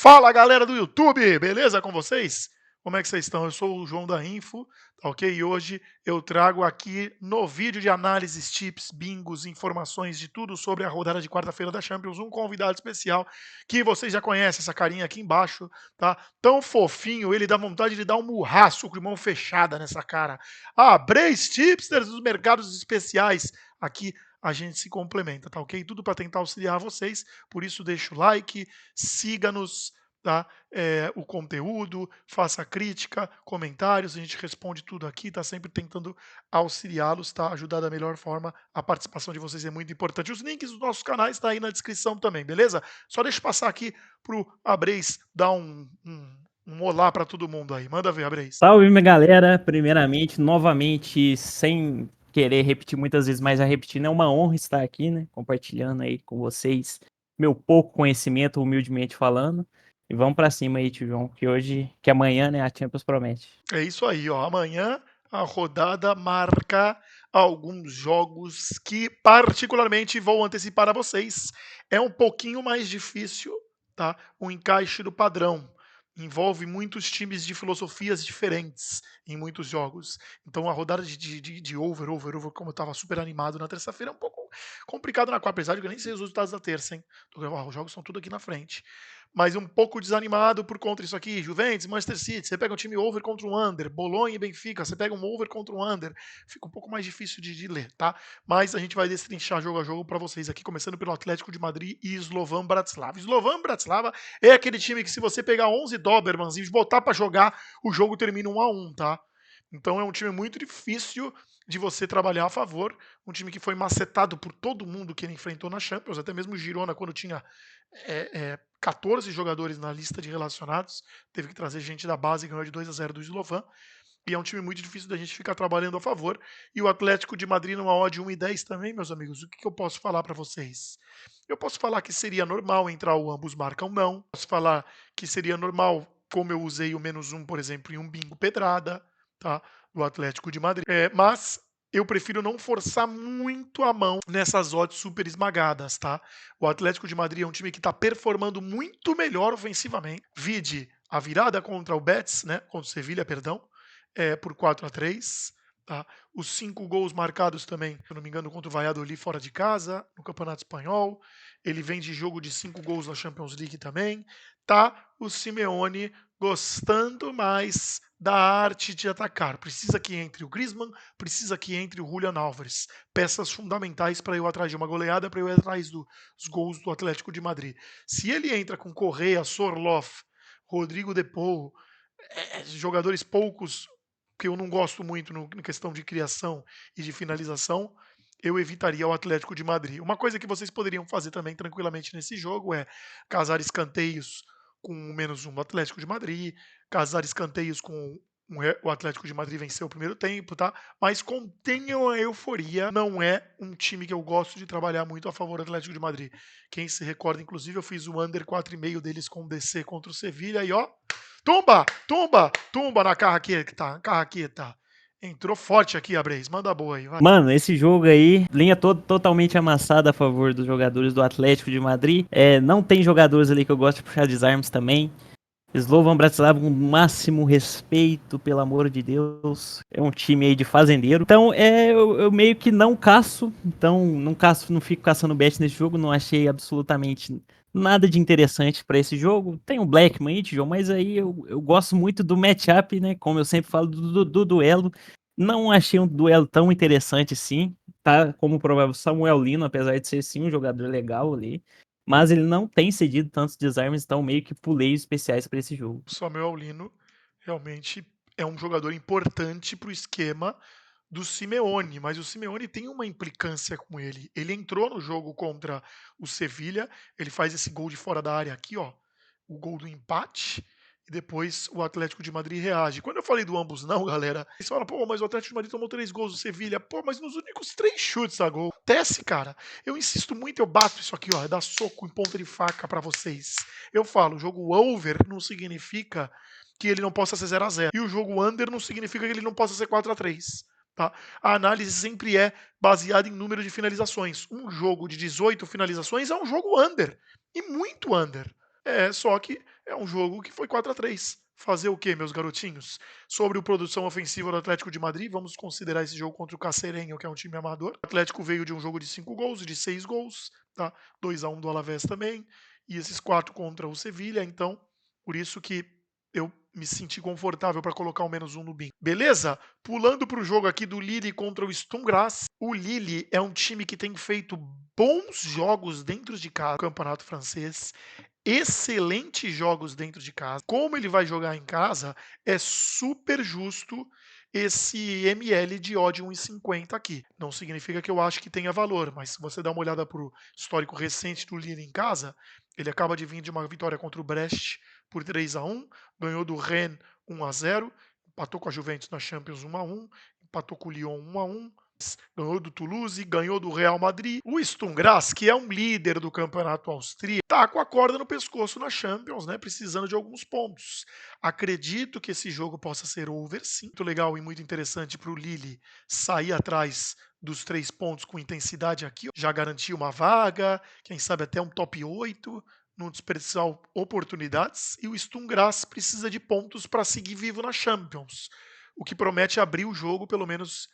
Fala galera do YouTube, beleza com vocês? Como é que vocês estão? Eu sou o João da Info, tá ok? E hoje eu trago aqui no vídeo de análises, tips, bingos, informações de tudo sobre a rodada de quarta-feira da Champions, um convidado especial que vocês já conhecem, essa carinha aqui embaixo, tá? Tão fofinho, ele dá vontade de dar um murraço com mão fechada nessa cara. Brace Tipsters dos mercados especiais, aqui a gente se complementa, tá ok? Tudo para tentar auxiliar vocês, por isso deixa o like, siga-nos, tá? O conteúdo, faça crítica, comentários, a gente responde tudo aqui, tá sempre tentando auxiliá-los, tá? Ajudar da melhor forma, a participação de vocês é muito importante. Os links dos nossos canais tá aí na descrição também, beleza? Só deixa eu passar aqui pro Abreis dar um olá para todo mundo aí. Manda ver, Abreis. Salve, minha galera! Primeiramente, novamente, sem querer repetir muitas vezes, mas já repetindo, é uma honra estar aqui, né? Compartilhando aí com vocês meu pouco conhecimento, humildemente falando. E vamos pra cima aí, tio João, que amanhã, né, a Champions promete. É isso aí, ó. Amanhã a rodada marca alguns jogos que particularmente vou antecipar a vocês. É um pouquinho mais difícil, tá? O encaixe do padrão. Envolve muitos times de filosofias diferentes em muitos jogos. Então a rodada de over, como eu estava super animado na terça-feira, é um pouco complicado na quarta, apesar de que eu nem sei os resultados da terça, hein? Os jogos são tudo aqui na frente, mas um pouco desanimado por conta disso aqui. Juventus, Manchester City, você pega um time over contra um under, Bolonha e Benfica, você pega um over contra um under, fica um pouco mais difícil de ler, tá? Mas a gente vai destrinchar jogo a jogo para vocês aqui, começando pelo Atlético de Madrid e Slovan Bratislava. Slovan Bratislava é aquele time que se você pegar 11 Dobermans e botar para jogar, o jogo termina 1-1, tá? Então é um time muito difícil de você trabalhar a favor, um time que foi macetado por todo mundo que ele enfrentou na Champions, até mesmo o Girona, quando tinha 14 jogadores na lista de relacionados, teve que trazer gente da base e ganhou de 2-0 do Slovan. E é um time muito difícil da gente ficar trabalhando a favor. E o Atlético de Madrid numa odd 1,10 também, meus amigos. O que eu posso falar para vocês? Eu posso falar que seria normal entrar o ambos marcam não. Posso falar que seria normal, como eu usei o -1, por exemplo, em um bingo pedrada, tá? Do Atlético de Madrid. Mas eu prefiro não forçar muito a mão nessas odds super esmagadas, tá? O Atlético de Madrid é um time que está performando muito melhor ofensivamente. Vide a virada contra o Betis, né? Contra o Sevilha, perdão, por 4-3. Tá? Os 5 gols marcados também, se eu não me engano, contra o Valladolid fora de casa, no Campeonato Espanhol. Ele vem de jogo de 5 gols na Champions League também. Tá o Simeone gostando mais da arte de atacar. Precisa que entre o Griezmann, precisa que entre o Julian Álvares. Peças fundamentais para eu atrás de uma goleada, para eu ir atrás dos gols do Atlético de Madrid. Se ele entra com Correa, Sorloth, Rodrigo De Paul, jogadores poucos que eu não gosto muito na questão de criação e de finalização, eu evitaria o Atlético de Madrid. Uma coisa que vocês poderiam fazer também tranquilamente nesse jogo é casar escanteios com o -1 do Atlético de Madrid, casar escanteios com o Atlético de Madrid vencer o primeiro tempo, tá? Mas contenham a euforia, não é um time que eu gosto de trabalhar muito a favor do Atlético de Madrid. Quem se recorda, inclusive, eu fiz o under 4,5 deles com o DC contra o Sevilha e ó, tumba, tumba, tumba na carraqueta. Entrou forte aqui, Abreis. Manda boa aí, vai. Mano, esse jogo aí, linha totalmente amassada a favor dos jogadores do Atlético de Madrid. Não tem jogadores ali que eu gosto de puxar desarmes também. Slovan Bratislava com o máximo respeito, pelo amor de Deus. É um time aí de fazendeiro. Então, eu meio que não caço. Então, não fico caçando bet nesse jogo. Não achei absolutamente nada de interessante para esse jogo. Tem o Blackman aí, João, mas aí eu gosto muito do matchup, né? Como eu sempre falo, do duelo. Não achei um duelo tão interessante assim. Tá como provável Samuel Lino, apesar de ser sim um jogador legal ali. Mas ele não tem cedido tantos desarmes, então meio que pulei os especiais para esse jogo. O Samuel Lino realmente é um jogador importante para o esquema do Simeone, mas o Simeone tem uma implicância com ele. Ele entrou no jogo contra o Sevilha, ele faz esse gol de fora da área aqui, ó, o gol do empate, e depois o Atlético de Madrid reage. Quando eu falei do ambos não, galera, eles falam, pô, mas o Atlético de Madrid tomou 3 gols do Sevilha. Pô, mas nos únicos 3 chutes a gol. Acontece, cara. Eu insisto muito, eu bato isso aqui, ó, é dar soco em ponta de faca para vocês. Eu falo, o jogo over não significa que ele não possa ser 0-0. E o jogo under não significa que ele não possa ser 4-3. Tá? A análise sempre é baseada em número de finalizações. Um jogo de 18 finalizações é um jogo under. E muito under. Só que é um jogo que foi 4-3. Fazer o quê, meus garotinhos? Sobre o produção ofensiva do Atlético de Madrid, vamos considerar esse jogo contra o Cacerenho, que é um time amador. O Atlético veio de um jogo de 5 gols, de 6 gols, tá? 2-1 do Alavés também, e esses 4 contra o Sevilha, então, por isso que eu me senti confortável para colocar o -1 no bingo. Beleza? Pulando para o jogo aqui do Lille contra o Sturm Graz. O Lille é um time que tem feito bons jogos dentro de casa no campeonato francês, excelentes jogos dentro de casa. Como ele vai jogar em casa, é super justo esse ML de odd 1,50 aqui. Não significa que eu acho que tenha valor, mas se você dá uma olhada para o histórico recente do Lille em casa, ele acaba de vir de uma vitória contra o Brest por 3-1, ganhou do Rennes 1-0, empatou com a Juventus na Champions 1-1, empatou com o Lyon 1-1, ganhou do Toulouse, ganhou do Real Madrid. O Sturm Graz, que é um líder do campeonato austríaco, tá com a corda no pescoço na Champions, né? Precisando de alguns pontos. Acredito que esse jogo possa ser over, sim. Muito legal e muito interessante para o Lille sair atrás dos 3 pontos com intensidade aqui. Já garantiu uma vaga, quem sabe até um top 8, não desperdiçar oportunidades. E o Sturm Graz precisa de pontos para seguir vivo na Champions, o que promete abrir o jogo, pelo menos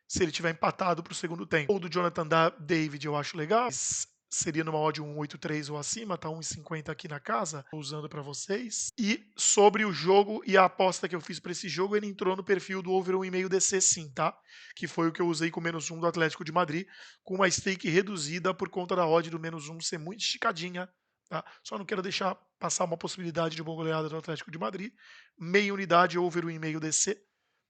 se ele tiver empatado para o segundo tempo. O do Jonathan David eu acho legal, mas seria numa odd 1,83 ou acima, tá 1,50 aqui na casa, usando para vocês. E sobre o jogo e a aposta que eu fiz para esse jogo, ele entrou no perfil do over 1,5 DC sim, tá? Que foi o que eu usei com o -1 do Atlético de Madrid, com uma stake reduzida por conta da odd do -1 ser muito esticadinha, tá? Só não quero deixar passar uma possibilidade de uma goleada do Atlético de Madrid. Meia unidade over 1,5 DC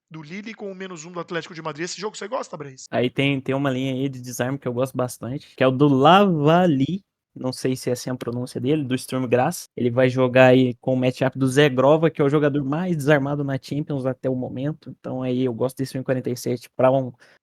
do Lille com o -1 do Atlético de Madrid. Esse jogo você gosta, Brace? Aí tem uma linha aí de desarme que eu gosto bastante, que é o do Lavali. Não sei se é assim a pronúncia dele, do Sturm Graz. Ele vai jogar aí com o matchup do Zé Grova, que é o jogador mais desarmado na Champions até o momento. Então aí eu gosto desse 1,47 para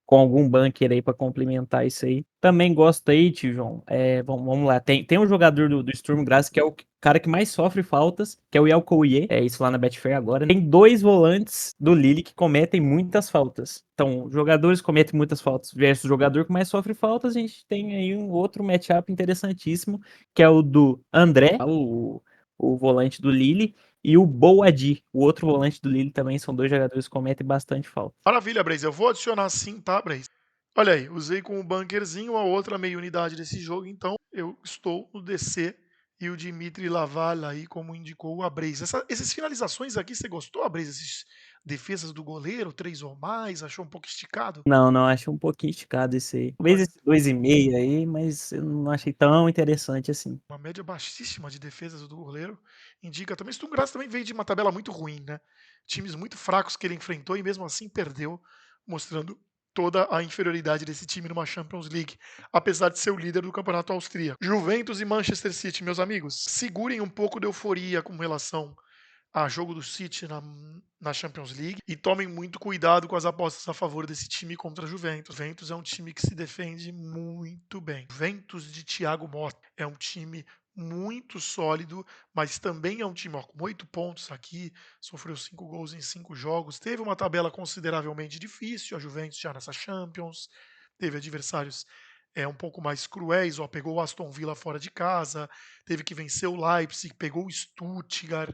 com algum bunker aí para complementar isso aí. Também gosto aí, tio João. Vamos lá. Tem um jogador do Sturm Graz que é o cara que mais sofre faltas, que é o Yelkouye. É isso lá na Betfair agora. Tem 2 volantes do Lille que cometem muitas faltas. Então, jogadores cometem muitas faltas versus jogador que mais sofre faltas. A gente tem aí um outro matchup interessantíssimo, que é o do André, o volante do Lille, e o Boadi, o outro volante do Lille também. São 2 jogadores que cometem bastante falta. Maravilha, Brace. Eu vou adicionar sim, tá, Brace? Olha aí, usei com o bunkerzinho a outra meia unidade desse jogo, então eu estou no DC e o Dimitri Laval aí, como indicou o Abrez. Essas finalizações aqui, você gostou, Abrez? Essas defesas do goleiro, 3 ou mais, achou um pouco esticado? Não, acho um pouquinho esticado esse aí. Talvez esse 2,5 aí, mas eu não achei tão interessante assim. Uma média baixíssima de defesas do goleiro. Indica também. Sturm Graz também veio de uma tabela muito ruim, né? Times muito fracos que ele enfrentou e mesmo assim perdeu, mostrando toda a inferioridade desse time numa Champions League, apesar de ser o líder do campeonato austríaco. Juventus e Manchester City, meus amigos, segurem um pouco de euforia com relação a jogo do City na Champions League e tomem muito cuidado com as apostas a favor desse time contra a Juventus. Juventus é um time que se defende muito bem. Juventus de Thiago Motta é um time muito sólido, mas também é um time com 8 pontos aqui, sofreu 5 gols em 5 jogos, teve uma tabela consideravelmente difícil, a Juventus já nessa Champions, teve adversários um pouco mais cruéis, pegou o Aston Villa fora de casa, teve que vencer o Leipzig, pegou o Stuttgart,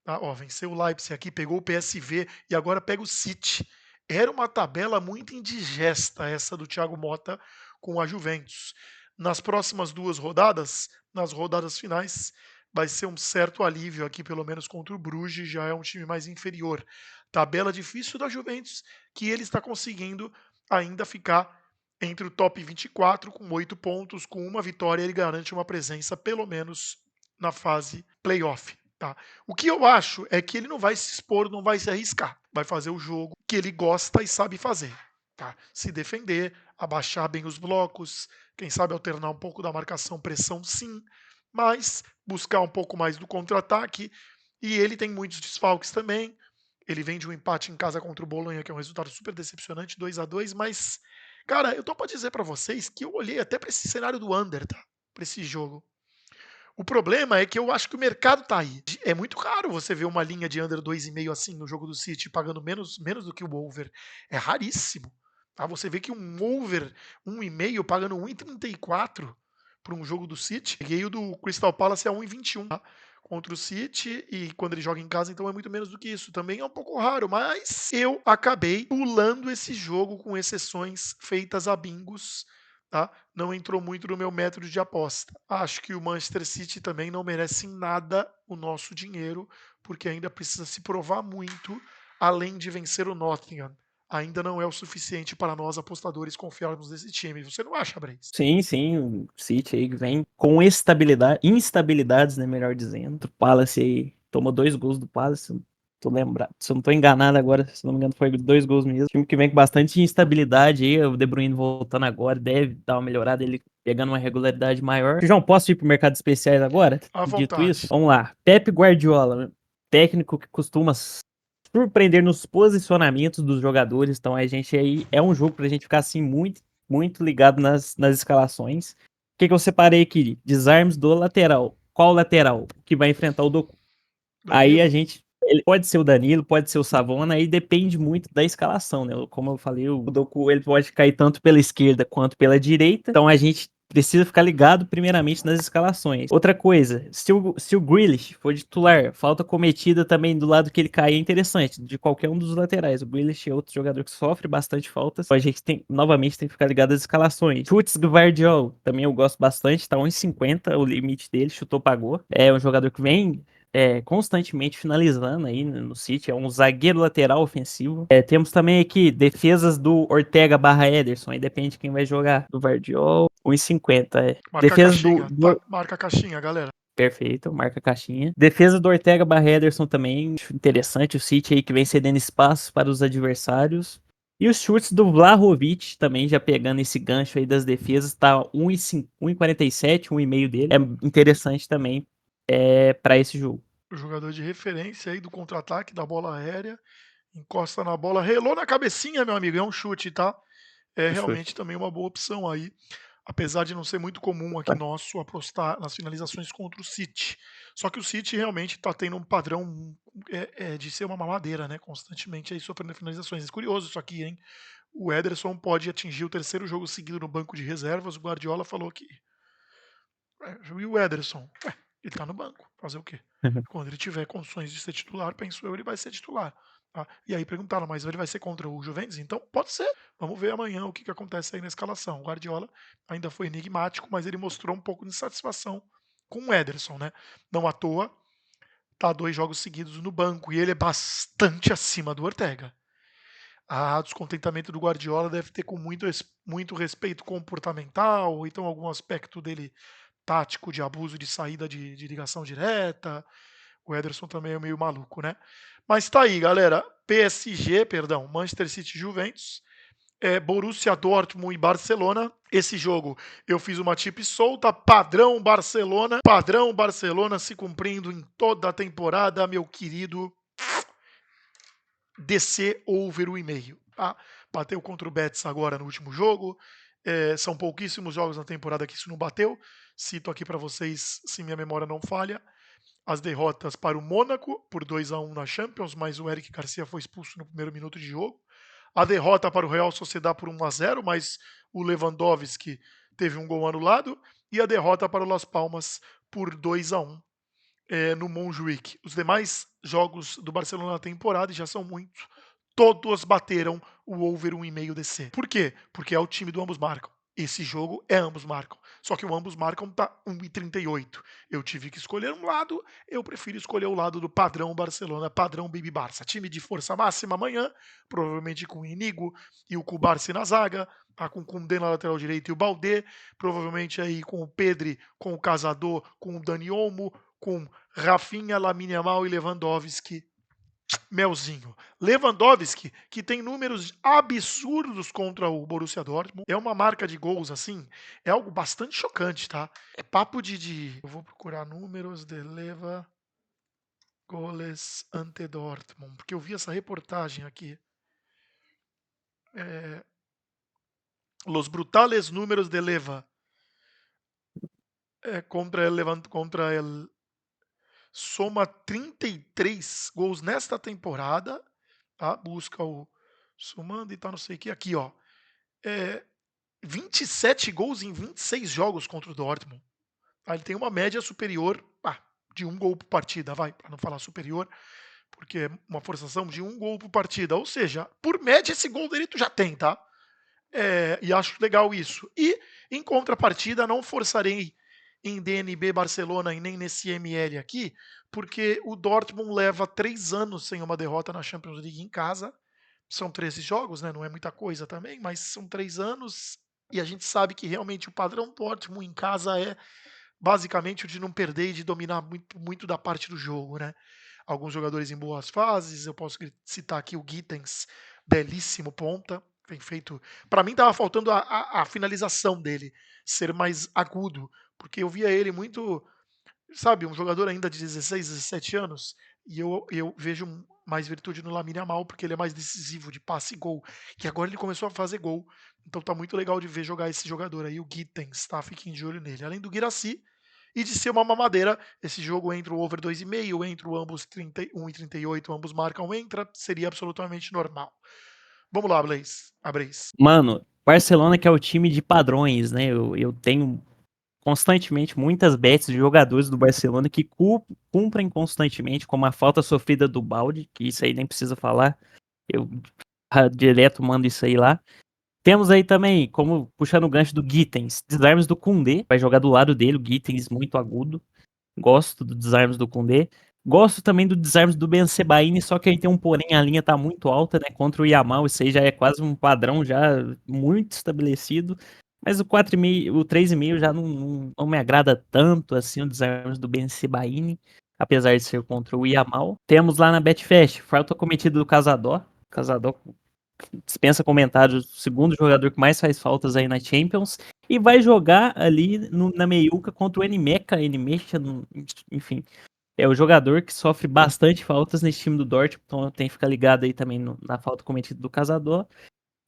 tá? Venceu o Leipzig aqui, pegou o PSV e agora pega o City. Era uma tabela muito indigesta essa do Thiago Motta com a Juventus. Nas próximas 2 rodadas, nas rodadas finais, vai ser um certo alívio aqui, pelo menos contra o Bruges, já é um time mais inferior. Tabela difícil da Juventus, que ele está conseguindo ainda ficar entre o top 24 com 8 pontos, com uma vitória ele garante uma presença pelo menos na fase playoff. Tá? O que eu acho é que ele não vai se expor, não vai se arriscar. Vai fazer o jogo que ele gosta e sabe fazer. Tá? Se defender, abaixar bem os blocos, quem sabe alternar um pouco da marcação, pressão sim, mas buscar um pouco mais do contra-ataque. E ele tem muitos desfalques também. Ele vem de um empate em casa contra o Bolonha, que é um resultado super decepcionante, 2-2, mas, cara, eu tô pra dizer para vocês que eu olhei até para esse cenário do under, tá? Para esse jogo. O problema é que eu acho que o mercado tá aí. É muito raro você ver uma linha de under 2,5 assim no jogo do City pagando menos do que o over. É raríssimo. Tá? Você vê que um over 1,5 pagando 1,34 para um jogo do City. Peguei o do Crystal Palace a 1,21. Tá? contra o City, e quando ele joga em casa, então é muito menos do que isso. Também é um pouco raro, mas eu acabei pulando esse jogo com exceções feitas a bingos, tá? Não entrou muito no meu método de aposta. Acho que o Manchester City também não merece em nada o nosso dinheiro, porque ainda precisa se provar muito, além de vencer o Nottingham. Ainda não é o suficiente para nós apostadores confiarmos nesse time. Você não acha, Breis? Sim, sim, o City aí vem com instabilidades, né, melhor dizendo. O Palace aí tomou 2 gols do Palace, tô lembrado, se eu não tô enganado agora, se não me engano foi 2 gols mesmo. Time que vem com bastante instabilidade aí, o De Bruyne voltando agora, deve dar uma melhorada, ele pegando uma regularidade maior. João, posso ir pro mercado de especiais agora? À Dito isso, vontade. vamos lá. Pep Guardiola, técnico que costuma surpreender nos posicionamentos dos jogadores, então a gente aí, é um jogo pra gente ficar assim muito ligado nas escalações. O que eu separei aqui? Desarmes do lateral. Qual lateral que vai enfrentar o Doku? Aí a Danilo? gente. Ele pode ser o Danilo, pode ser o Savona, aí depende muito da escalação, né? Como eu falei, o Doku ele pode cair tanto pela esquerda quanto pela direita. Então a gente precisa ficar ligado primeiramente nas escalações. Outra coisa, se o Grealish for titular, falta cometida também do lado que ele cai é interessante, de qualquer um dos laterais. O Grealish é outro jogador que sofre bastante faltas. Então a gente novamente tem que ficar ligado às escalações. Chutes do Gvardiol, também eu gosto bastante, tá 1,50 o limite dele, chutou, pagou. É um jogador que vem constantemente finalizando aí no City, é um zagueiro lateral ofensivo. Temos também aqui defesas do Ortega barra Ederson, aí depende de quem vai jogar. Do Vardiol, 1,50. Marca a Defesa caixinha, tá? Marca a caixinha, galera. Perfeito, marca a caixinha. Defesa do Ortega barra Ederson também, acho interessante. O City aí que vem cedendo espaço para os adversários. E os chutes do Vlahovic também, já pegando esse gancho aí das defesas, tá 1,47, 1,5 dele. É interessante também para esse jogo. O jogador de referência aí do contra-ataque, da bola aérea. Encosta na bola, relou na cabecinha, meu amigo. É um chute, tá? É O realmente chute. também uma boa opção aí. Apesar de não ser muito comum aqui nosso apostar nas finalizações contra o City. Só que o City realmente está tendo um padrão de ser uma mamadeira, né? Constantemente aí sofrendo finalizações. É curioso isso aqui, hein? O Ederson pode atingir o terceiro jogo seguido no banco de reservas. O Guardiola falou que. E o Ederson? Ele tá no banco. Fazer o quê? Quando ele tiver condições de ser titular, penso eu, ele vai ser titular. Tá? E aí perguntaram, mas ele vai ser contra o Juventus? Então, pode ser. Vamos ver amanhã o que acontece aí na escalação. O Guardiola ainda foi enigmático, mas ele mostrou um pouco de insatisfação com o Ederson, né? Não à toa, tá 2 jogos seguidos no banco e ele é bastante acima do Ortega. O descontentamento do Guardiola deve ter com muito respeito comportamental, ou então algum aspecto dele tático de abuso de saída de ligação direta. O Ederson também é meio maluco, né? Mas tá aí, galera. PSG, perdão, Manchester City e Juventus. Borussia Dortmund e Barcelona. Esse jogo eu fiz uma tip solta, padrão Barcelona se cumprindo em toda a temporada, meu querido. DC over o e-mail. Tá? Bateu contra o Betis agora no último jogo. São pouquíssimos jogos na temporada que isso não bateu. Cito aqui para vocês, se minha memória não falha, as derrotas para o Mônaco por 2-1 na Champions, mas o Eric Garcia foi expulso no primeiro minuto de jogo. A derrota para o Real Sociedad por 1-0, mas o Lewandowski teve um gol anulado. E a derrota para o Las Palmas por 2-1 no Montjuic. Os demais jogos do Barcelona na temporada, e já são muitos, todos bateram o over 1,5 DC. Por quê? Porque é o time do ambos marcam. Esse jogo é ambos marcam. Só que o ambos marcam tá 1,38. Eu tive que escolher um lado, eu prefiro escolher o lado do padrão Barcelona, padrão Baby Barça. Time de força máxima amanhã, provavelmente com o Inigo e o Kubarsi na zaga, tá com o Koundé na lateral direita e o Baldé, provavelmente aí com o Pedri, com o Casador, com o Dani Olmo, com Rafinha, Lamine Yamal e Lewandowski. Melzinho. Lewandowski, que tem números absurdos contra o Borussia Dortmund. É uma marca de gols, assim, é algo bastante chocante, tá? É papo de... Eu vou procurar números de Leva goles ante Dortmund, porque eu vi essa reportagem aqui. Los brutales números de Leva contra el soma 33 gols nesta temporada, tá? Busca o somando e tá não sei o que aqui, ó. 27 gols em 26 jogos contra o Dortmund. Tá? Ele tem uma média superior de 1 gol por partida, vai, para não falar superior, porque é uma forçação de 1 gol por partida, ou seja, por média esse gol dele tu já tem, tá? E acho legal isso. E, em contrapartida, não forçarei em DNB Barcelona e nem nesse ML aqui, porque o Dortmund leva 3 anos sem uma derrota na Champions League em casa. São 13 jogos, né? Não é muita coisa também, mas são 3 anos e a gente sabe que realmente o padrão Dortmund em casa é basicamente o de não perder e de dominar muito, muito da parte do jogo, né? Alguns jogadores em boas fases, eu posso citar aqui o Gittens, belíssimo ponta, tem feito. Para mim tava faltando a finalização dele ser mais agudo, porque eu via ele muito, sabe, um jogador ainda de 16, 17 anos, e eu vejo mais virtude no Lamine Yamal, porque ele é mais decisivo de passe e gol, que agora ele começou a fazer gol. Então tá muito legal de ver jogar esse jogador aí, o Gittens, tá? Fiquem de olho nele. Além do Guirassy, e de ser uma mamadeira, esse jogo entre o over 2,5, entre o ambos 31 e 38, ambos marcam, entra, seria absolutamente normal. Vamos lá, Blaze. A Blaze. Mano, Barcelona que é o time de padrões, né? Eu tenho constantemente muitas bets de jogadores do Barcelona que cumprem constantemente, como a falta sofrida do Balde, que isso aí nem precisa falar. Eu direto mando isso aí lá. Temos aí também, como puxando o gancho do Gittens, desarmes do Koundé, vai jogar do lado dele, o Gittens muito agudo. Gosto do desarmes do Koundé. Gosto também do desarmes do Ben Sebaini, só que aí tem um porém, a linha tá muito alta, né? Contra o Yamal, isso aí já é quase um padrão já muito estabelecido. Mas o 4,5, o 3,5 já não me agrada tanto assim, o desarmes do Ben Sebaini, apesar de ser contra o Yamal. Temos lá na Betfair, falta cometida do Casador. Casador dispensa comentários, o segundo jogador que mais faz faltas aí na Champions. E vai jogar ali na meiuca contra o Nmecha, enfim. É o jogador que sofre bastante faltas nesse time do Dortmund, então tem que ficar ligado aí também na falta cometida do Casador.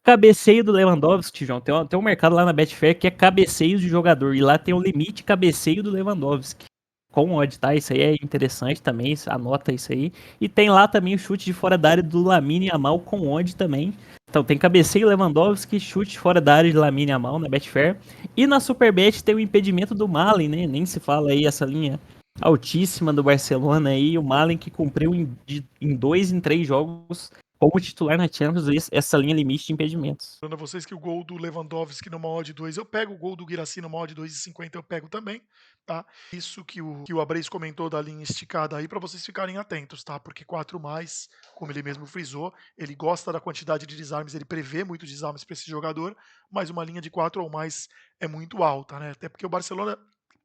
Cabeceio do Lewandowski, João. Tem um mercado lá na Betfair que é cabeceios de jogador, e lá tem o limite cabeceio do Lewandowski. Com odd, tá? Isso aí é interessante também, anota isso aí. E tem lá também o chute de fora da área do Lamine Yamal com odd também. Então tem cabeceio Lewandowski, chute fora da área de Lamine Yamal na Betfair. E na Superbet tem o impedimento do Malen, né? Nem se fala aí essa linha altíssima do Barcelona aí. O Malen que cumpriu em 2 em 3 jogos como titular na Champions, essa linha limite de impedimentos. Lembrando a vocês que o gol do Lewandowski numa odd 2 eu pego, o gol do Guirassy numa odd 2,50 eu pego também, tá? Isso que o Abreis comentou da linha esticada aí para vocês ficarem atentos, tá? Porque 4 mais, como ele mesmo frisou, ele gosta da quantidade de desarmes, ele prevê muito desarmes para esse jogador, mas uma linha de 4 ou mais é muito alta, né? Até porque o Barcelona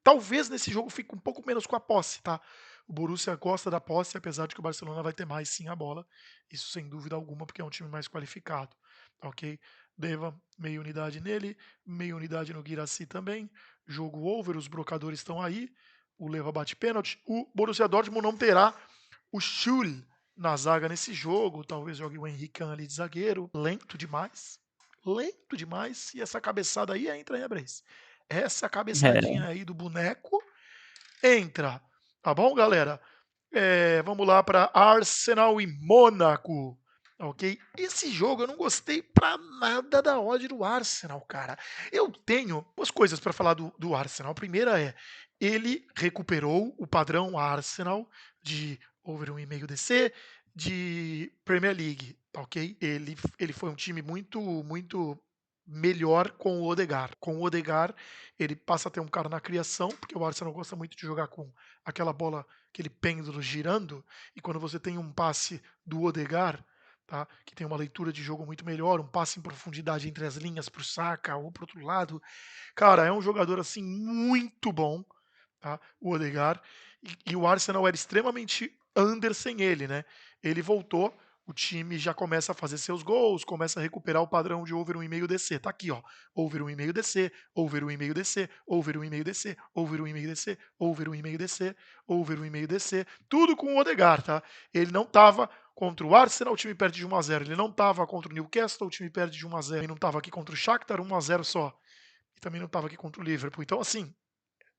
talvez nesse jogo fique um pouco menos com a posse, tá? O Borussia gosta da posse, apesar de que o Barcelona vai ter mais sim a bola, isso sem dúvida alguma, porque é um time mais qualificado, ok? Deva, meia unidade nele, meia unidade no Guirassy também. Jogo over, os brocadores estão aí. O Leva bate pênalti. O Borussia Dortmund não terá o Schul na zaga nesse jogo. Talvez jogue o Henrique ali de zagueiro. Lento demais. Lento demais. E essa cabeçada aí entra, hein, Abreis? Essa cabeçadinha aí do boneco entra. Tá bom, galera? Vamos lá para Arsenal e Mônaco. Ok? Esse jogo eu não gostei pra nada da odd do Arsenal, cara. Eu tenho duas coisas para falar do Arsenal. A primeira é, ele recuperou o padrão Arsenal de over 1,5 DC de Premier League, tá ok? Ele foi um time muito, muito melhor com o Odegaard. Com o Odegaard, ele passa a ter um cara na criação, porque o Arsenal gosta muito de jogar com aquela bola, aquele pêndulo girando, e quando você tem um passe do Odegaard, tá, que tem uma leitura de jogo muito melhor, um passe em profundidade entre as linhas para o Saka ou para outro lado, cara, é um jogador assim muito bom, tá, o Odegaard, e o Arsenal era extremamente under sem ele, né? Ele voltou, o time já começa a fazer seus gols, começa a recuperar o padrão de over 1,5 DC. Tá aqui, ó. Over 1,5 DC, over 1,5 DC, over 1,5 DC, over 1,5 DC, over 1,5 DC, over 1,5 DC. Tudo com o Odegaard, tá? Ele não tava contra o Arsenal, o time perde de 1 a 0. Ele não tava contra o Newcastle, o time perde de 1 a 0. Ele não tava aqui contra o Shakhtar, 1 a 0 só. E também não tava aqui contra o Liverpool. Então, assim,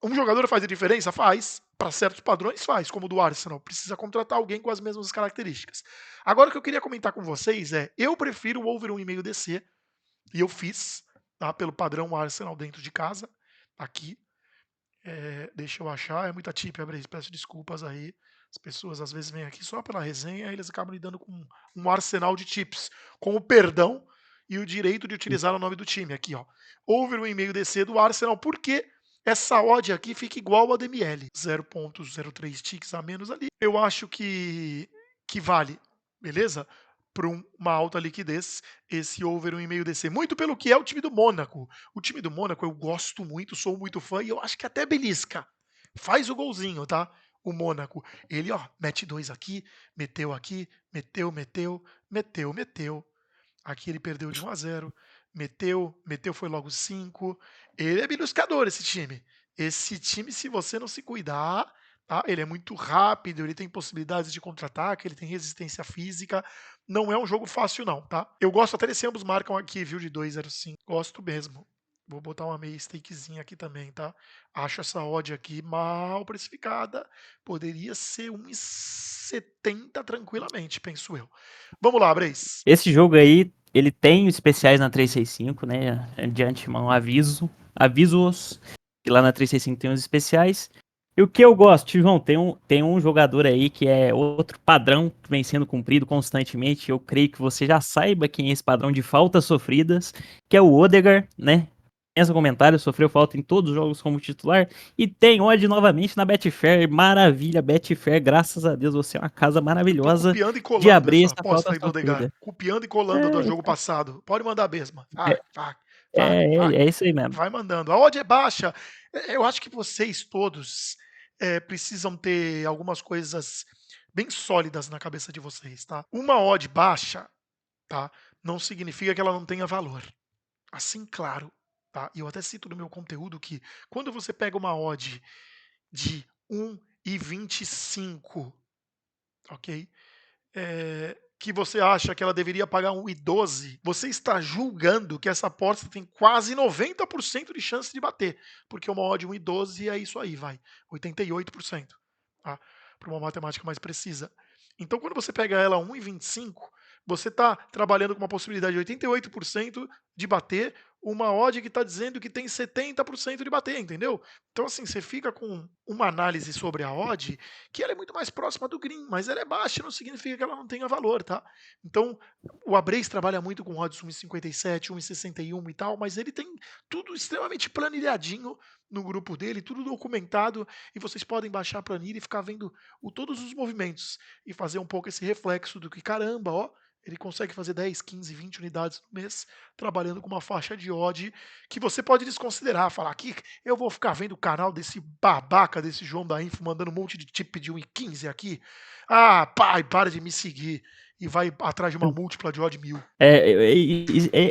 um jogador faz a diferença? Faz. Para certos padrões, faz, como o do Arsenal. Precisa contratar alguém com as mesmas características. Agora, o que eu queria comentar com vocês é: eu prefiro o over 1,5 DC, e eu fiz, tá, pelo padrão Arsenal dentro de casa, aqui. Deixa eu achar, é muita tip, Abreis, peço desculpas aí. As pessoas às vezes vêm aqui só pela resenha e eles acabam lidando com um arsenal de tips, com o perdão e o direito de utilizar o nome do time. Aqui, ó. Over 1,5 DC do Arsenal, porque essa odd aqui fica igual a DML. 0,03 ticks a menos ali. Eu acho que vale, beleza? Para uma alta liquidez, esse over 1,5 DC. Muito pelo que é o time do Mônaco. O time do Mônaco eu gosto muito, sou muito fã e eu acho que até belisca. Faz o golzinho, tá? O Mônaco. Ele, ó, mete dois aqui, meteu. Aqui ele perdeu de 1-0, meteu foi logo 5. Ele é beliscador, esse time. Esse time, se você não se cuidar, tá? Ele é muito rápido, ele tem possibilidades de contra-ataque, ele tem resistência física. Não é um jogo fácil, não, tá? Eu gosto até desse ambos marcam aqui, viu, de 2,05. Gosto mesmo. Vou botar uma meia stakezinha aqui também, tá? Acho essa odd aqui mal precificada. Poderia ser 1,70 tranquilamente, penso eu. Vamos lá, Breis. Esse jogo aí, ele tem especiais na 365, né? De antemão, aviso-os que lá na 365 tem os especiais. E o que eu gosto, Tivão, tem um jogador aí que é outro padrão que vem sendo cumprido constantemente. Eu creio que você já saiba quem é esse padrão de faltas sofridas, que é o Odegaard, né? Pensa comentário, sofreu falta em todos os jogos como titular. E tem odd novamente na Betfair. Maravilha, Betfair, graças a Deus, você é uma casa Eu tô maravilhosa copiando e de colando abrir essa essa falta aposta aí do Odegaard. sofrida. Copiando e colando do jogo É, passado. Pode mandar mesmo. Vai, é, vai, vai, vai. é isso aí mesmo. Vai mandando. A odd é baixa. Eu acho que vocês todos precisam ter algumas coisas bem sólidas na cabeça de vocês, tá? Uma odd baixa, tá? Não significa que ela não tenha valor. Assim, claro, tá? E eu até cito no meu conteúdo que quando você pega uma odd de 1,25, ok? Que você acha que ela deveria pagar 1,12, você está julgando que essa aposta tem quase 90% de chance de bater, porque uma odd 1,12 é isso aí, vai, 88%, tá? Para uma matemática mais precisa. Então, quando você pega ela a 1,25, você está trabalhando com uma possibilidade de 88% de bater, uma odd que está dizendo que tem 70% de bater, entendeu? Então, assim, você fica com uma análise sobre a odd que ela é muito mais próxima do green, mas ela é baixa, não significa que ela não tenha valor, tá? Então, o Abreis trabalha muito com odds 1,57, 1,61 e tal, mas ele tem tudo extremamente planilhadinho no grupo dele, tudo documentado, e vocês podem baixar a planilha e ficar vendo todos os movimentos e fazer um pouco esse reflexo do que, caramba, ó, ele consegue fazer 10, 15, 20 unidades no mês, trabalhando com uma faixa de odd que você pode desconsiderar, falar que eu vou ficar vendo o canal desse babaca, desse João da Info, mandando um monte de tip de 1,15 aqui. Ah, pai, para de me seguir. E vai atrás de uma múltipla de odd 1.000.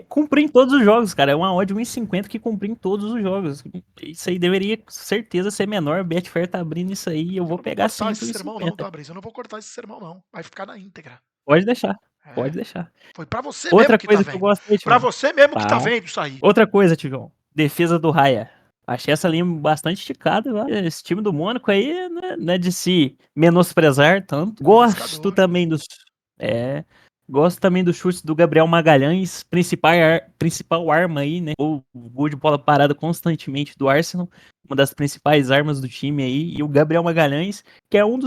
Cumprir em todos os jogos, cara. É uma odd 1,50 que cumprir em todos os jogos. Isso aí deveria, com certeza, ser menor. Betfair tá abrindo isso aí e eu Eu vou não vou pegar cortar sim esse por sermão, não, 1,50. tá, Brice? Eu não vou cortar esse sermão, não. Vai ficar na íntegra. Pode deixar, É. pode deixar. Foi pra você mesmo Outra que tá coisa que eu vendo. gosto aí, Pra Tivão. você mesmo que tá Tá. vendo isso aí. Outra coisa, Tivão. Defesa do Raya. Achei essa linha bastante esticada. Esse time do Mônaco aí não é de se menosprezar tanto. Gosto Beliscador. também dos. É. Gosto também dos chutes do Gabriel Magalhães, principal arma aí, né? O gol de bola parada constantemente do Arsenal, uma das principais armas do time aí, e o Gabriel Magalhães, que é uma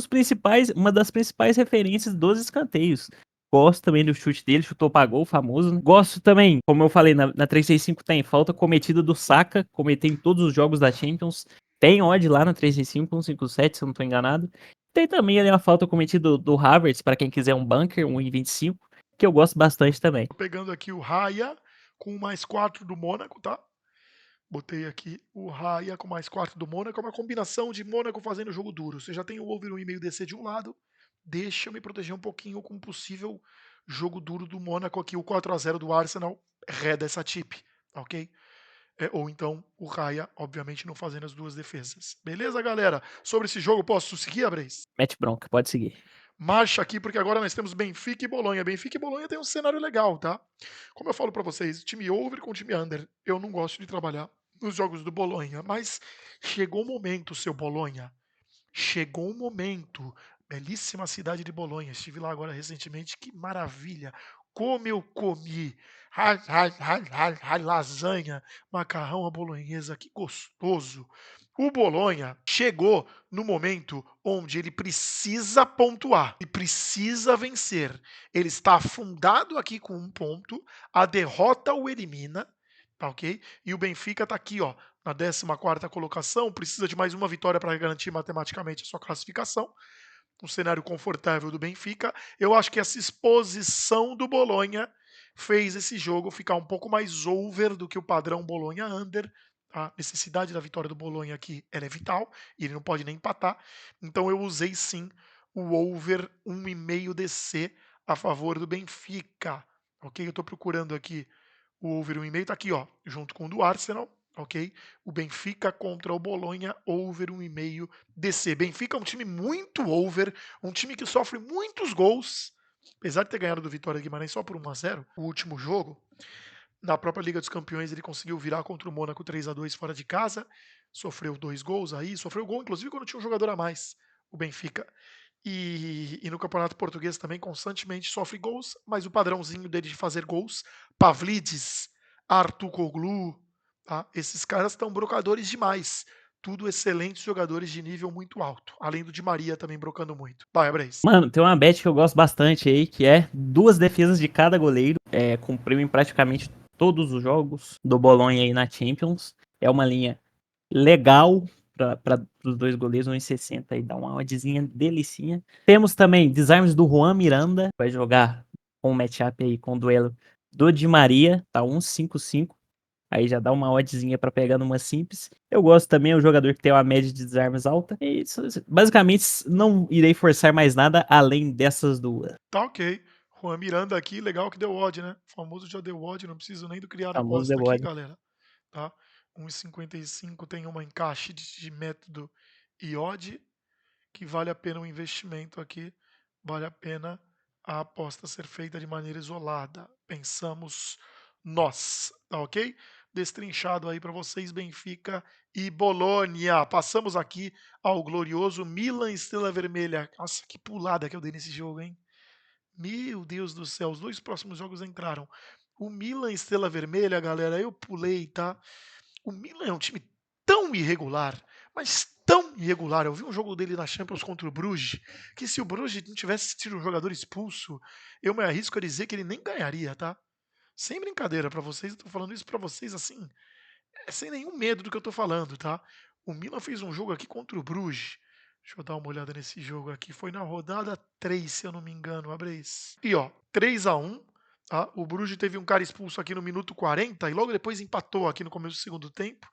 das principais referências dos escanteios. Gosto também do chute dele, chutou pra gol, famoso, né? Gosto também, como eu falei, na 365 tem falta cometida do Saka, cometeu em todos os jogos da Champions. Tem odd lá na 365, 157, se eu não tô enganado. Tem também ali a falta cometida do Havertz, para quem quiser um bunker, 1,25, que eu gosto bastante também. Tô pegando aqui o Raya com mais 4 do Mônaco, tá? Botei aqui o Raya com mais 4 do Mônaco. É uma combinação de Mônaco fazendo jogo duro. Você já tem o over 1,5 DC de um lado. Deixa eu me proteger um pouquinho com o possível jogo duro do Mônaco aqui. O 4-0 do Arsenal reda essa tip, ok? Ou então o Raya, obviamente, não fazendo as duas defesas. Beleza, galera? Sobre esse jogo, posso seguir, Abreis? Mete bronca, pode seguir. Marcha aqui, porque agora nós temos Benfica e Bolonha. Benfica e Bolonha tem um cenário legal, tá? Como eu falo pra vocês, time over com time under, eu não gosto de trabalhar nos jogos do Bolonha, mas chegou o momento, seu Bolonha. Chegou o momento. Belíssima cidade de Bolonha. Estive lá agora recentemente. Que maravilha. Como eu comi. Lasanha, macarrão à bolonhesa. Que gostoso. O Bolonha chegou no momento onde ele precisa pontuar, ele precisa vencer. Ele está afundado aqui com 1 ponto, a derrota o elimina, tá ok? E o Benfica está aqui, ó, na 14ª colocação, precisa de mais uma vitória para garantir matematicamente a sua classificação. Um cenário confortável do Benfica. Eu acho que essa exposição do Bolonha fez esse jogo ficar um pouco mais over do que o padrão Bolonha under. A necessidade da vitória do Bolonha aqui ela é vital e ele não pode nem empatar. Então eu usei sim o over 1,5 DC a favor do Benfica. Ok? Eu estou procurando aqui o over 1,5, tá aqui, ó, junto com o do Arsenal, ok? O Benfica contra o Bolonha, over 1,5 DC. Benfica é um time muito over, um time que sofre muitos gols, apesar de ter ganhado do Vitória de Guimarães só por 1-0, o último jogo. Na própria Liga dos Campeões ele conseguiu virar contra o Mônaco 3-2 fora de casa, sofreu 2 gols aí, sofreu gol inclusive quando tinha um jogador a mais, o Benfica. E no Campeonato Português também constantemente sofre gols, mas o padrãozinho dele de fazer gols, Pavlidis, Artucoglu, tá? Esses caras estão brocadores demais. Tudo excelentes jogadores de nível muito alto. Além do Di Maria também brocando muito. Vai, Abreis. Mano, tem uma bet que eu gosto bastante aí, que é 2 defesas de cada goleiro. Cumpriu em praticamente todos os jogos do Bolonha aí na Champions. É uma linha legal para os 2 goleiros, 1,60 e dá uma oddzinha delicinha. Temos também desarmes do Juan Miranda, vai jogar com um matchup aí com o duelo do Di Maria, tá 1,55. Aí já dá uma oddzinha pra pegar numa simples. Eu gosto também, é um jogador que tem uma média de desarmes alta. E basicamente, não irei forçar mais nada além dessas duas. Tá ok. Juan Miranda aqui, legal que deu odd, né? O famoso já deu odd, não preciso nem do criar Famoso aposta aqui, debode. galera. Tá? 1,55 tem uma encaixe de método e odd que vale a pena o investimento aqui, vale a pena a aposta ser feita de maneira isolada. Pensamos nós, tá ok? Destrinchado aí para vocês, Benfica e Bolonha. Passamos aqui ao glorioso Milan Estrela Vermelha. Nossa, que pulada que eu dei nesse jogo, hein? Meu Deus do céu, os 2 próximos jogos entraram. O Milan Estrela Vermelha, galera, eu pulei, tá? O Milan é um time tão irregular, mas tão irregular. Eu vi um jogo dele na Champions contra o Bruges, que se o Bruges não tivesse tido um jogador expulso, eu me arrisco a dizer que ele nem ganharia, tá? Sem brincadeira pra vocês, eu tô falando isso pra vocês assim, sem nenhum medo do que eu tô falando, tá? O Milan fez um jogo aqui contra o Bruges. Deixa eu dar uma olhada nesse jogo aqui. Foi na rodada 3, se eu não me engano, Abreis. E ó, 3-1. Tá? O Bruges teve um cara expulso aqui no minuto 40 e logo depois empatou aqui no começo do segundo tempo.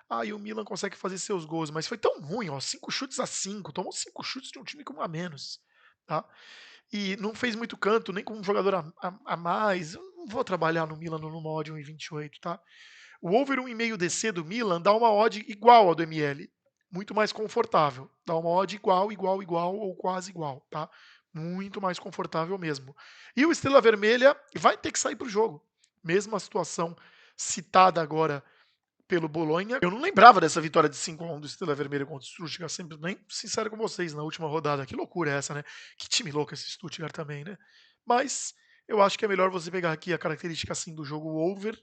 Aí o Milan consegue fazer seus gols, mas foi tão ruim, ó, 5 chutes a 5, tomou 5 chutes de um time com um a menos, tá? E não fez muito canto, nem com um jogador a mais. Eu não vou trabalhar no Milan numa odd 1,28, tá? O over 1,5 DC do Milan dá uma odd igual ao do ML, muito mais confortável. Dá uma odd igual, igual, igual ou quase igual, tá? Muito mais confortável mesmo. E o Estrela Vermelha vai ter que sair para o jogo. Mesma situação citada agora pelo Bolonha. Eu não lembrava dessa vitória de 5-1 do Estrela Vermelha contra o Stuttgart, sempre nem sincero com vocês, na última rodada. Que loucura é essa, né? Que time louco esse Stuttgart também, né? Mas eu acho que é melhor você pegar aqui a característica assim do jogo over,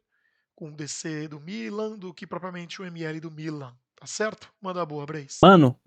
com o DC do Milan, do que propriamente o ML do Milan. Tá certo? Manda boa, Brace. Mano,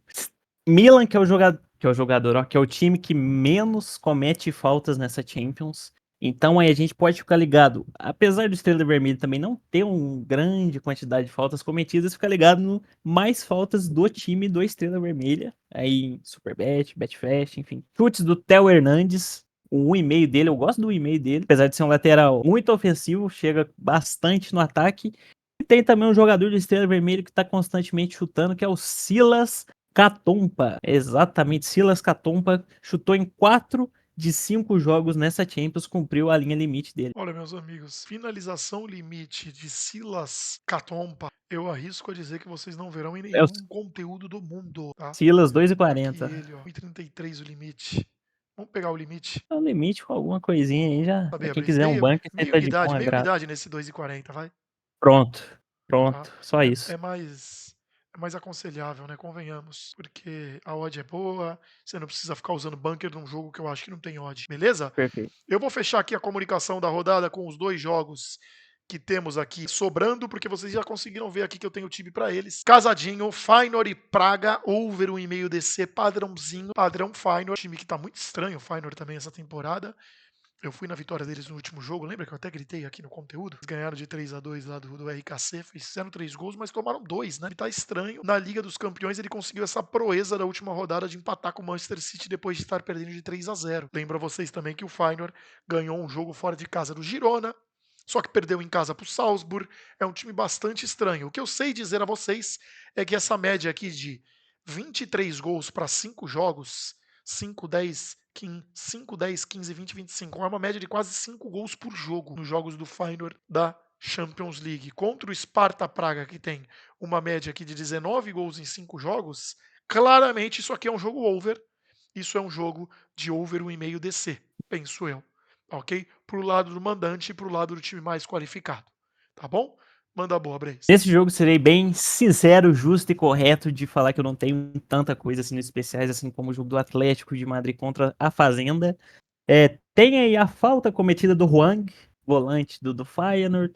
Milan que é o jogador, ó, que é o time que menos comete faltas nessa Champions. Então aí a gente pode ficar ligado. Apesar do Estrela Vermelha também não ter uma grande quantidade de faltas cometidas, fica ligado no mais faltas do time do Estrela Vermelha. Aí Superbet, Betfast, enfim. Chutes do Theo Hernandes. O 1,5 dele, eu gosto do 1,5 dele. Apesar de ser um lateral muito ofensivo, chega bastante no ataque. E tem também um jogador do Estrela Vermelha que tá constantemente chutando, que é o Silas Catompa. Exatamente, Silas Catompa chutou em 4 de 5 jogos nessa Champions, cumpriu a linha limite dele. Olha, meus amigos, finalização limite de Silas Catompa, eu arrisco a dizer que vocês não verão em É o nenhum conteúdo do mundo, tá? Silas Tá aqui 2,40. ele, ó, 1,33 o limite. Vamos pegar o limite. É o limite com alguma coisinha aí já. Pra Saber, quem Brace, quiser um banco, você tá de bom meia agrado. unidade nesse 2,40, vai? Pronto, Tá? pronto, só É, isso. é mais aconselhável, né? Convenhamos. Porque a odd é boa, você não precisa ficar usando bunker num jogo que eu acho que não tem odd. Beleza? Perfeito. Eu vou fechar aqui a comunicação da rodada com os 2 jogos que temos aqui sobrando, porque vocês já conseguiram ver aqui que eu tenho o time para eles. Casadinho, Feyenoord e Praga, over 1,5 DC, padrãozinho, padrão Feyenoord. Time que tá muito estranho, o Feyenoord também essa temporada. Eu fui na vitória deles no último jogo, lembra que eu até gritei aqui no conteúdo? Eles ganharam de 3-2 lá do RKC, fizeram 3 gols, mas tomaram 2, né? E tá estranho. Na Liga dos Campeões ele conseguiu essa proeza da última rodada de empatar com o Manchester City depois de estar perdendo de 3-0. Lembro a vocês também que o Feyenoord ganhou um jogo fora de casa do Girona, só que perdeu em casa pro Salzburg. É um time bastante estranho. O que eu sei dizer a vocês é que essa média aqui de 23 gols para 5 jogos, 5, 10, 15, 5, 10, 15, 20, 25. É uma média de quase 5 gols por jogo nos jogos do Feyenoord da Champions League. Contra o Sparta Praga, que tem uma média aqui de 19 gols em 5 jogos, claramente isso aqui é um jogo over. Isso é um jogo de over 1,5 DC, penso eu. Ok? Pro lado do mandante e pro lado do time mais qualificado. Tá bom? Manda boa, Breis. Nesse jogo, serei bem sincero, justo e correto de falar que eu não tenho tanta coisa assim especiais, assim como o jogo do Atlético de Madrid contra a Fazenda. Tem aí a falta cometida do Hwang, volante do Feyenoord,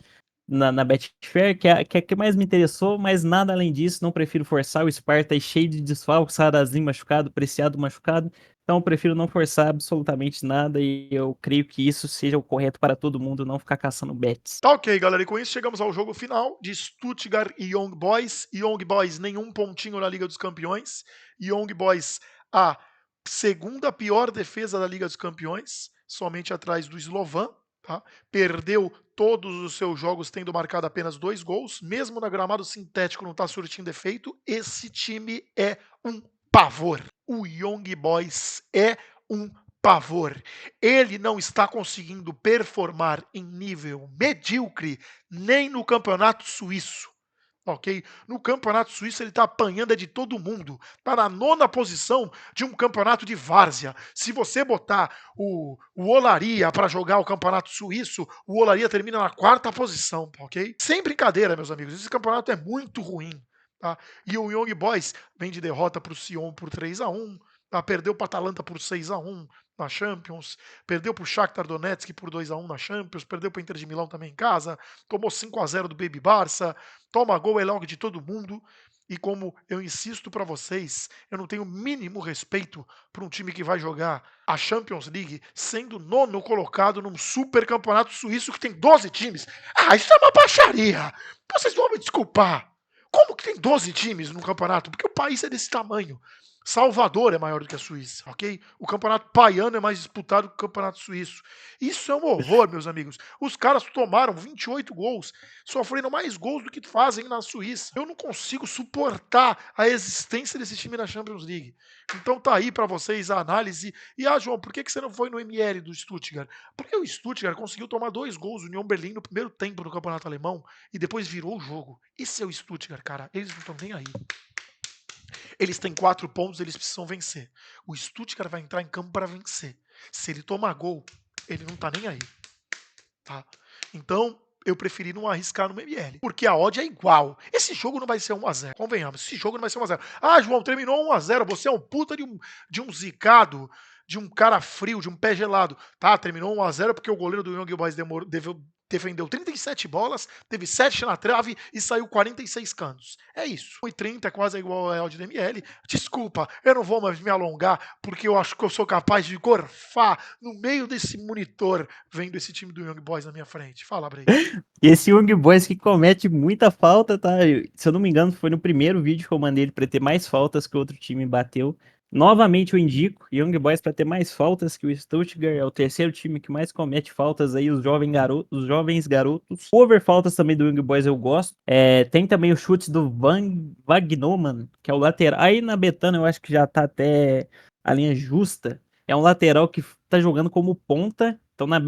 na Betfair, que é a que mais me interessou, mas nada além disso, não prefiro forçar. O Sparta é cheio de desfalques, Sarazinho machucado, Preciado machucado, então eu prefiro não forçar absolutamente nada e eu creio que isso seja o correto para todo mundo, não ficar caçando bets. Tá ok, galera. E com isso chegamos ao jogo final de Stuttgart e Young Boys. Young Boys nenhum pontinho na Liga dos Campeões. Young Boys a segunda pior defesa da Liga dos Campeões, somente atrás do Slovan. Tá? Perdeu todos os seus jogos tendo marcado apenas 2 gols. Mesmo na gramado sintético não está surtindo efeito. Esse time é um pavor. O Young Boys é um pavor. Ele não está conseguindo performar em nível medíocre nem no campeonato suíço. Ok? No campeonato suíço ele está apanhando de todo mundo. Está na 9ª posição de um campeonato de várzea. Se você botar o Olaria para jogar o campeonato suíço, o Olaria termina na 4ª posição, ok? Sem brincadeira, meus amigos. Esse campeonato é muito ruim. Tá? E o Young Boys vem de derrota para o Sion por 3-1. Tá? Perdeu para a Atalanta por 6-1 na Champions, perdeu para o Shakhtar Donetsk por 2-1 na Champions, perdeu para o Inter de Milão também em casa, tomou 5-0 do Baby Barça, toma gol e logo de todo mundo. E como eu insisto para vocês, eu não tenho o mínimo respeito para um time que vai jogar a Champions League sendo 9º colocado num super campeonato suíço que tem 12 times. Ah, isso é uma baixaria. Vocês vão me desculpar. Como que tem 12 times no campeonato? Porque o país é desse tamanho. Salvador é maior do que a Suíça, ok? O campeonato baiano é mais disputado que o campeonato suíço. Isso é um horror, meus amigos. Os caras tomaram 28 gols, sofreram mais gols do que fazem na Suíça. Eu não consigo suportar a existência desse time na Champions League. Então tá aí para vocês a análise. E João, por que você não foi no ML do Stuttgart? Porque o Stuttgart conseguiu tomar 2 gols do Union Berlin no primeiro tempo do campeonato alemão e depois virou o jogo. Esse é o Stuttgart, cara. Eles não estão nem aí. Eles têm 4 pontos, eles precisam vencer. O Stuttgart vai entrar em campo para vencer. Se ele tomar gol, ele não tá nem aí. Tá? Então, eu preferi não arriscar no ML. Porque a odd é igual. Esse jogo não vai ser 1-0. Convenhamos, esse jogo não vai ser 1-0. Ah, João, terminou 1-0. Você é um puta de um zicado, de um cara frio, de um pé gelado. Tá, terminou 1-0 porque o goleiro do Young Boys defendeu 37 bolas, teve 7 na trave e saiu 46 cantos. É isso. 1,30 é quase igual ao de ML. Desculpa, eu não vou mais me alongar, porque eu acho que eu sou capaz de gorfar no meio desse monitor vendo esse time do Young Boys na minha frente. Fala, Bray. E esse Young Boys que comete muita falta, tá? Se eu não me engano, foi no primeiro vídeo que eu mandei ele pra ter mais faltas que o outro time bateu. Novamente eu indico Young Boys para ter mais faltas que o Stuttgart, é o terceiro time que mais comete faltas aí, os jovens garotos. Over faltas também do Young Boys eu gosto. Tem também os chutes do Wagnoman, que é o lateral. Aí na Betano eu acho que já tá até a linha justa. É um lateral que tá jogando como ponta, então na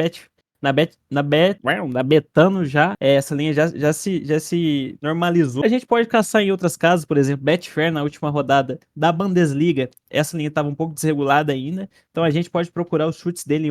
Betano já, essa linha já se normalizou. A gente pode caçar em outras casas, por exemplo, Betfair na última rodada da Bundesliga, essa linha estava um pouco desregulada ainda, então a gente pode procurar os chutes dele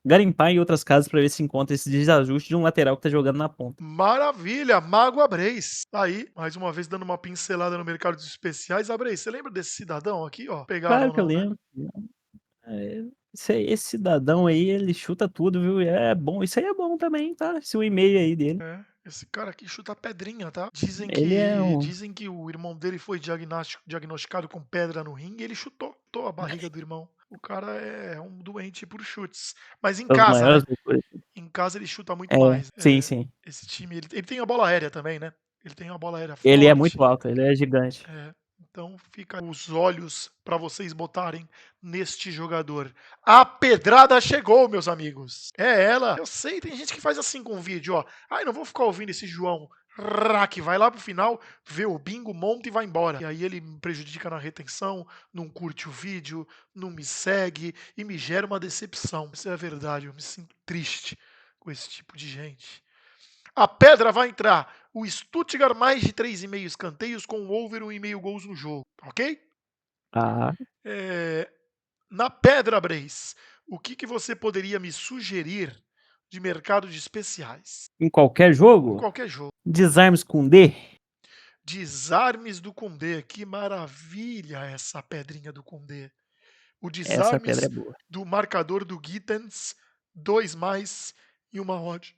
garimpar em outras casas para ver se encontra esse desajuste de um lateral que tá jogando na ponta. Maravilha, Mago Abreis. Tá aí, mais uma vez dando uma pincelada no mercado dos especiais. Abreis, você lembra desse cidadão aqui, ó? Claro Pegaram que eu não, né? lembro. Esse cidadão aí, ele chuta tudo, viu? É bom, isso aí é bom também, tá? Esse e-mail aí dele. É. Esse cara aqui chuta pedrinha, tá? Ele é um. Dizem que o irmão dele foi diagnosticado com pedra no rim e ele chutou a barriga do irmão. O cara é um doente por chutes. Mas em Das casa, né? maiores loucuras. Em casa ele chuta muito É, mais. sim, sim. Esse time, ele tem a bola aérea também, né? Ele tem uma bola aérea Ele é forte. muito alto, ele é gigante. Então fica os olhos para vocês botarem neste jogador. A pedrada chegou, meus amigos. É ela. Eu sei, tem gente que faz assim com o vídeo, ó. Ai, não vou ficar ouvindo esse João. Que vai lá pro final, vê o bingo, monta e vai embora. E aí ele me prejudica na retenção, não curte o vídeo, não me segue e me gera uma decepção. Isso é a verdade, eu me sinto triste com esse tipo de gente. A pedra vai entrar. O Stuttgart mais de 3,5 escanteios com o over 1,5 gols no jogo, ok? Ah, É, na pedra, Breis, o que você poderia me sugerir de mercado de especiais? em qualquer Em jogo, qualquer jogo. Desarmes com D, Desarmes do Condé. Que maravilha essa pedrinha do Condé. O essa pedra é desarmes boa. do marcador do Gittens, 2 mais e uma odd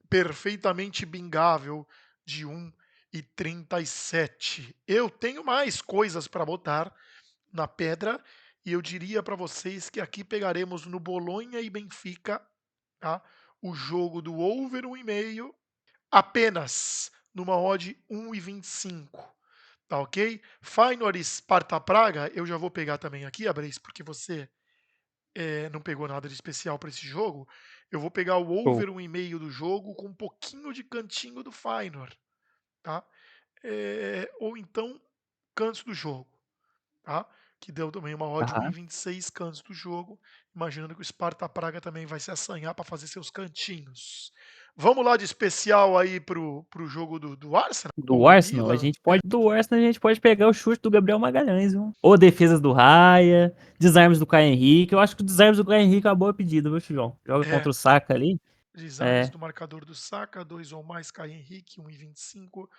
perfeitamente bingável de 1,37. Eu tenho mais coisas para botar na pedra e eu diria para vocês que aqui pegaremos no Bolonha e Benfica, tá? O jogo do over 1,5 apenas numa odd 1,25. Tá ok? Feyenoord Sparta Praga, eu já vou pegar também aqui, Abreis, porque você não pegou nada de especial para esse jogo. Eu vou pegar o Show. over 1,5 do jogo com um pouquinho de cantinho do Feyenoord, tá? Ou então cantos do jogo, tá? Que deu também uma odd Tá, 1,26 cantos do jogo, imaginando que o Sparta Praga também vai se assanhar para fazer seus cantinhos. Vamos lá de especial aí pro jogo do Arsenal ou do do Arsenal, Milan? do Arsenal a gente pode pegar o chute do Gabriel Magalhães, viu? Ou defesas do Raia, desarmes do Caio Henrique. Eu acho que o desarmes do Caio Henrique é uma boa pedida, viu, João? Joga É, contra o Saka ali. desarmes É, do marcador do Saka, 2 ou mais, Caio Henrique, 1,25.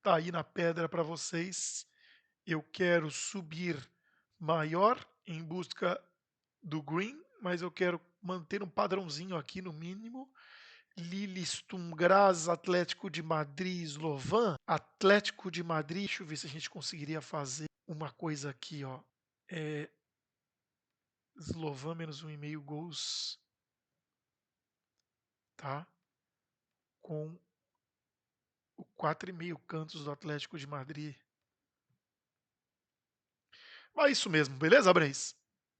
Tá aí na pedra para vocês. Eu quero subir maior em busca do green, mas eu quero manter um padrãozinho aqui no mínimo. Lillestrøm Graz, Atlético de Madrid, Slovan. Atlético de Madrid, deixa eu ver se a gente conseguiria fazer uma coisa aqui, ó. É, Slovan menos 1,5 gols, tá? Com o 4,5 cantos do Atlético de Madrid. Mas isso mesmo, beleza, Breis?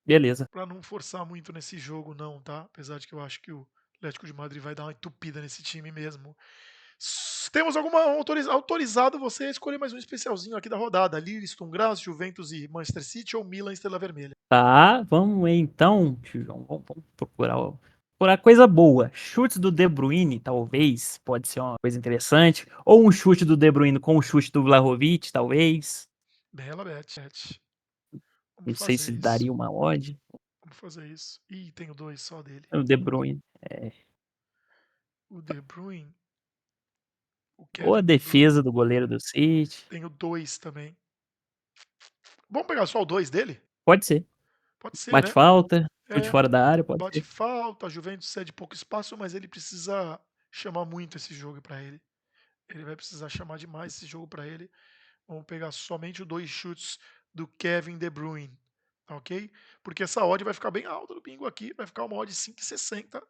beleza. Para não forçar muito nesse jogo, não, tá? Apesar de que eu acho que o Atlético de Madrid vai dar uma entupida nesse time mesmo. Temos alguma autorizado você a escolher mais um especialzinho aqui da rodada? Lille, Sturm Graz, Juventus e Manchester City ou Milan e Estrela Vermelha? Tá, vamos então, João. Vamos procurar coisa boa. Chutes do De Bruyne, talvez, pode ser uma coisa interessante. Ou um chute do De Bruyne com o chute do Vlahovic, talvez. Bela bet. Vamos Não sei fazer se isso. daria uma odd. Vamos fazer isso. Ih, tenho dois só dele. O De Bruyne. O De Bruyne, o Ou a Kevin De Bruyne. defesa do goleiro do City. Tenho dois também. Vamos pegar só o dois dele? Pode ser. Pode ser, Bate né? falta, chute É, fora da área, pode bate ser. falta, a Juventus cede pouco espaço, mas ele precisa chamar muito esse jogo para ele. Ele vai precisar chamar demais esse jogo para ele. Vamos pegar somente os dois chutes do Kevin De Bruyne, tá ok? Porque essa odd vai ficar bem alta no bingo aqui, vai ficar uma odd 5,60.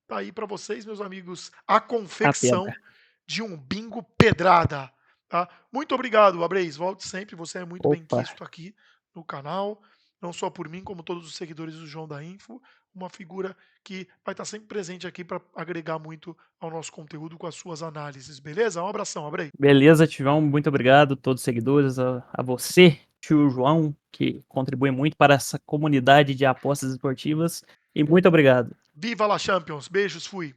Tá aí para vocês, meus amigos, a A pedra. confecção de um bingo pedrada, tá? Muito obrigado, Abreis. Volte sempre, você é muito bem Opa, quisto aqui no canal, não só por mim, como todos os seguidores do João da Info, uma figura que vai estar sempre presente aqui para agregar muito ao nosso conteúdo com as suas análises, beleza? Um abração, Abreis. beleza, João. Muito obrigado a todos os seguidores, a você, tio João, que contribui muito para essa comunidade de apostas esportivas. E muito obrigado. Viva la Champions, beijos, fui.